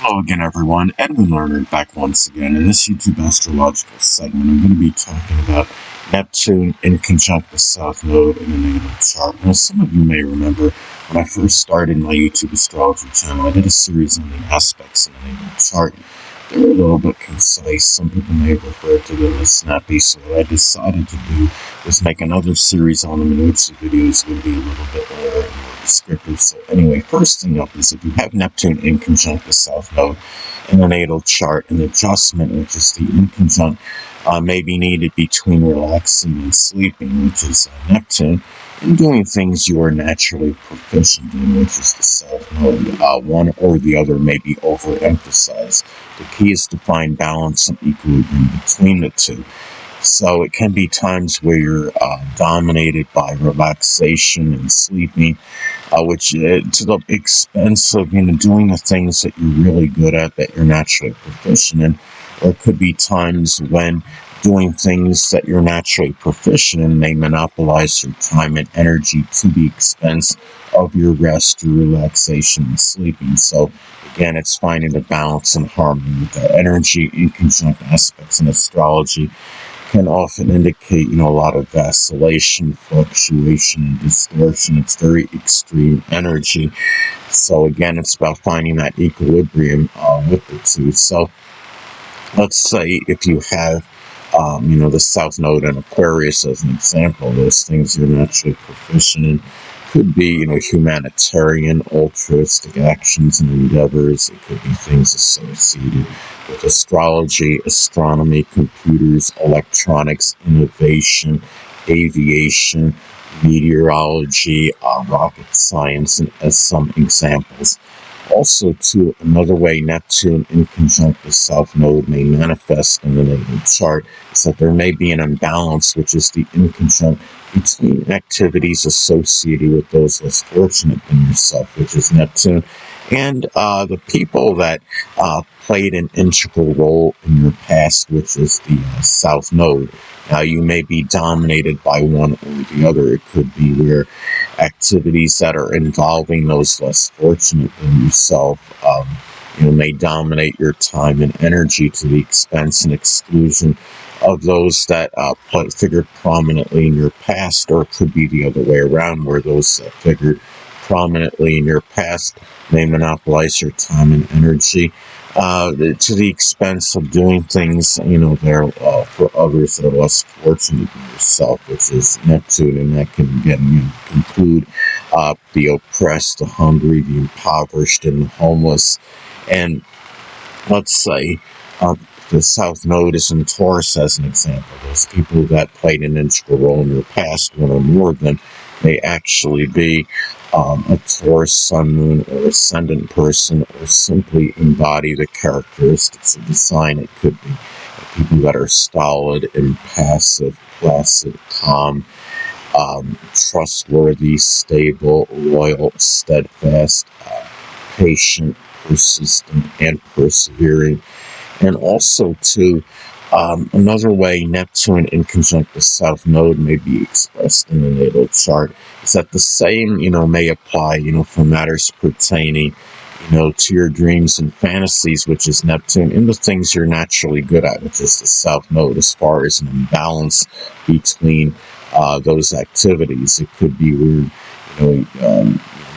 Hello again, everyone. Edwin Leonard back once again. In this YouTube astrological segment, I'm going to be talking about Neptune in conjunct the South Node in the natal chart. Now, some of you may remember when I first started my YouTube astrology channel, I did a series on the aspects in the natal chart. They're a little bit concise. Some people may refer to them as snappy. So what I decided to do was make another series on them in which the videos would be a little bit longer and more descriptive. So anyway, first thing up is if you have Neptune in conjunct the South Node in the natal chart, an adjustment, which is the inconjunct, may be needed between relaxing and sleeping, which is Neptune, and doing things you are naturally proficient in, which is the South Node. One or the other may be overemphasized. The key is to find balance and equilibrium between the two. So it can be times where you're dominated by relaxation and sleeping, which to the expense of doing the things that you're really good at, that you're naturally proficient in. Or it could be times when doing things that you're naturally proficient in may monopolize your time and energy to the expense of your rest, your relaxation, and sleeping. So again, it's finding the balance and harmony with that energy. In conjunct aspects in astrology can often indicate, a lot of vacillation, fluctuation, and distortion. It's very extreme energy. So again, it's about finding that equilibrium with the two. So let's say if you have, the South Node in Aquarius as an example, those things you're naturally proficient in could be, humanitarian, altruistic actions and endeavors. It could be things associated with astrology, astronomy, computers, electronics, innovation, aviation, meteorology, rocket science, and as some examples. Also, too, another way Neptune in conjunct the South Node may manifest in the natal chart is that there may be an imbalance, which is the inconjunct between activities associated with those less fortunate than yourself, which is Neptune, and the people that played an integral role in your past, which is the South Node. Now, you may be dominated by one or the other. It could be where activities that are involving those less fortunate than yourself, may dominate your time and energy to the expense and exclusion of those that figured prominently in your past, or it could be the other way around, where those that figured prominently in your past may monopolize your time and energy to the expense of doing things, there for others that are less fortunate than yourself, which is Neptune, and that can again include the oppressed, the hungry, the impoverished, and the homeless. And let's say the South Node is in Taurus as an example. Those people that played an integral role in your past, one or more of them, may actually be a Taurus sun, moon, or ascendant person, or simply embody the characteristics of the sign. It could be people that are stolid, impassive, placid, calm, trustworthy, stable, loyal, steadfast, patient, persistent, and persevering. And also, too, another way Neptune in conjunct the South Node may be expressed in the natal chart is that the same, may apply, for matters pertaining, to your dreams and fantasies, which is Neptune, and the things you're naturally good at, which is the South Node, as far as an imbalance between those activities. It could be where,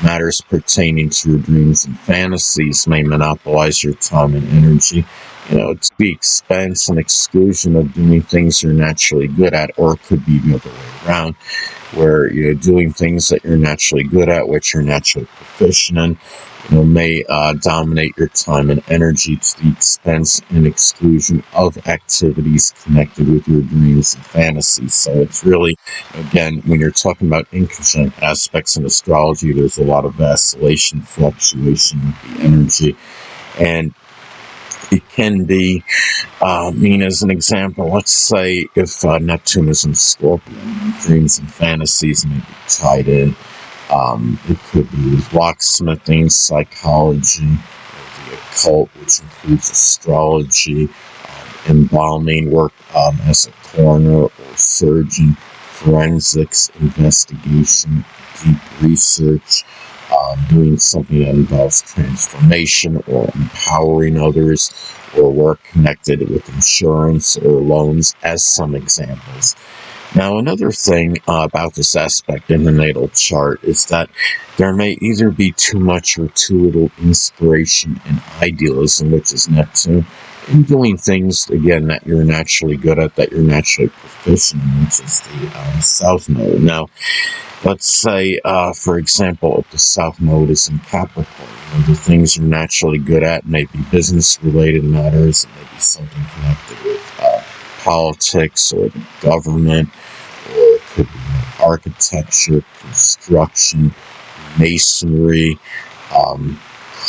matters pertaining to your dreams and fantasies may monopolize your time and energy, to the expense and exclusion of doing things you're naturally good at, or it could be the other way around, where you're doing things that you're naturally good at, which you're naturally proficient in, may dominate your time and energy to the expense and exclusion of activities connected with your dreams and fantasies. So it's really, again, when you're talking about inconjunct aspects in astrology, there's a lot of vacillation, fluctuation with the energy. And it can be, as an example, let's say if Neptune is in Scorpio, dreams and fantasies may be tied in. It could be with locksmithing, psychology, the occult, which includes astrology, embalming work as a coroner or surgeon, forensics, investigation, deep research, doing something that involves transformation or empowering others, or work connected with insurance or loans, as some examples. Now, another thing about this aspect in the natal chart is that there may either be too much or too little inspiration and idealism, which is Neptune, in doing things, again, that you're naturally good at, that you're naturally proficient in, which is the South Node. Now, let's say, for example, if the South Node is in Capricorn, the things you're naturally good at may be business-related matters, it may be something connected with politics or the government, or it could be architecture, construction, masonry,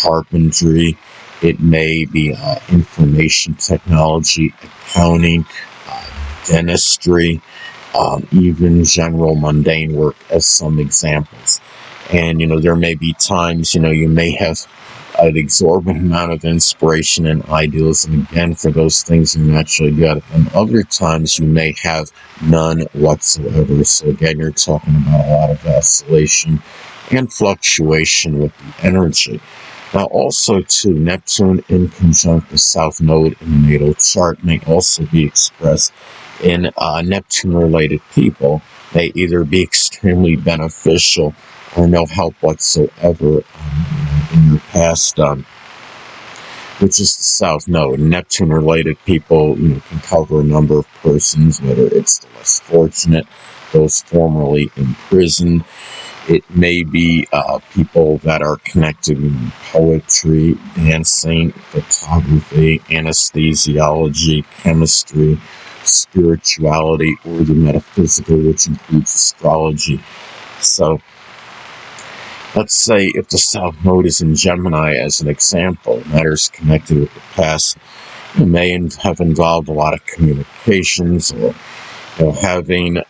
carpentry. It may be information technology, accounting, dentistry, even general mundane work, as some examples. And, there may be times, you may have an exorbitant amount of inspiration and idealism, again, for those things you're naturally good at. And other times you may have none whatsoever. So again, you're talking about a lot of vacillation and fluctuation with the energy. Now, also, too, Neptune in conjunct the South Node in the natal chart may also be expressed in Neptune-related people. May either be extremely beneficial or no help whatsoever in your past, which is the South Node. Neptune-related people, can cover a number of persons, whether it's the less fortunate, those formerly imprisoned. It may be people that are connected with poetry, dancing, photography, anesthesiology, chemistry, spirituality, or the metaphysical, which includes astrology. So, let's say if the South Node is in Gemini, as an example, matters connected with the past, it may have involved a lot of communications, or having,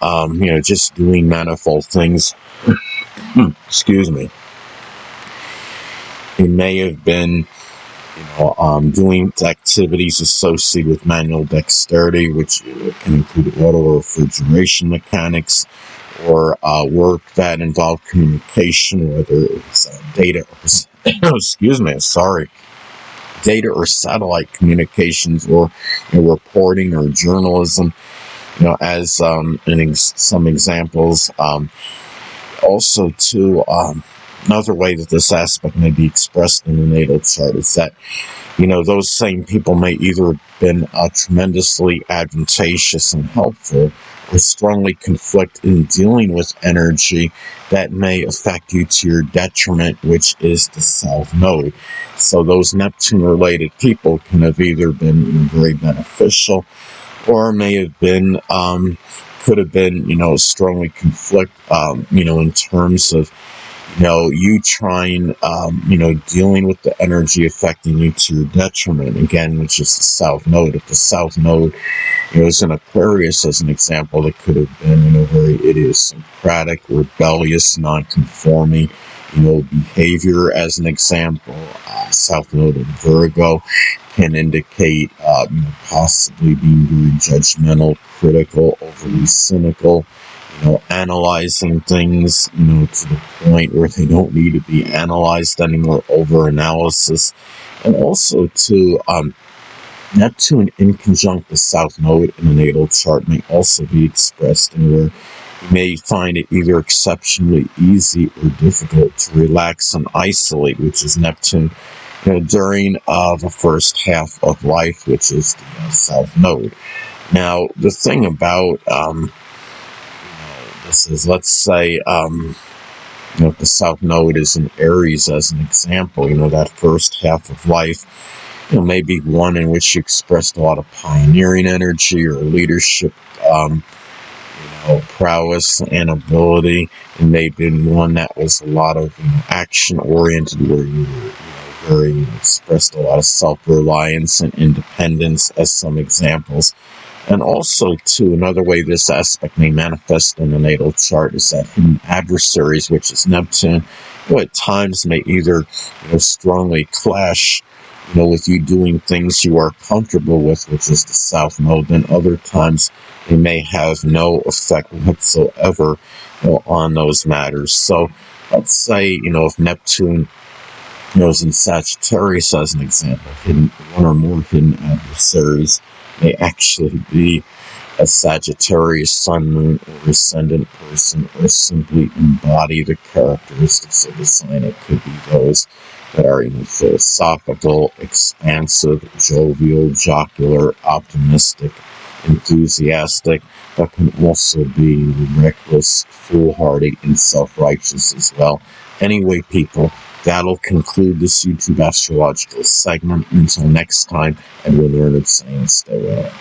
just doing manifold things. Excuse me. It may have been, doing activities associated with manual dexterity, which can include auto or refrigeration mechanics, or work that involved communication, whether it's data or satellite communications, or reporting or journalism, as some examples. Also, too, another way that this aspect may be expressed in the natal chart is that, those same people may either have been tremendously advantageous and helpful, or strongly conflict in dealing with energy that may affect you to your detriment, which is the South Node. So those Neptune-related people can have either been very beneficial, or may have been could have been, strongly conflict, in terms of, you trying, dealing with the energy affecting you to your detriment, again, which is the South Node. If the South Node, is in Aquarius, as an example, it could have been, very idiosyncratic, rebellious, non-conforming, behavior, as an example. South Node in Virgo can indicate, possibly being very judgmental, critical, overly cynical, analyzing things, to the point where they don't need to be analyzed anymore, over-analysis. And also, too, Neptune in conjunct the South Node in the natal chart may also be expressed in where you may find it either exceptionally easy or difficult to relax and isolate, which is Neptune, during the first half of life, which is the South Node. Now, the thing about this is, let's say, if the South Node is in Aries, as an example, that first half of life, maybe one in which you expressed a lot of pioneering energy or leadership, prowess and ability, and maybe one that was a lot of action-oriented, where you were very expressed a lot of self-reliance and independence, as some examples. And also, too, another way this aspect may manifest in the natal chart is that hidden adversaries, which is Neptune, at times may either strongly clash with you doing things you are comfortable with, which is the South Node. Then other times they may have no effect whatsoever on those matters. So Let's say, if Neptune was in Sagittarius as an example, one or more hidden adversaries may actually be a Sagittarius sun, moon, or ascendant person, or simply embody the characteristics of the sign. It could be those that are philosophical, expansive, jovial, jocular, optimistic, enthusiastic, but can also be reckless, foolhardy, and self-righteous as well. Anyway, people, that'll conclude this YouTube astrological segment. Until next time, and when you're in it, stay well.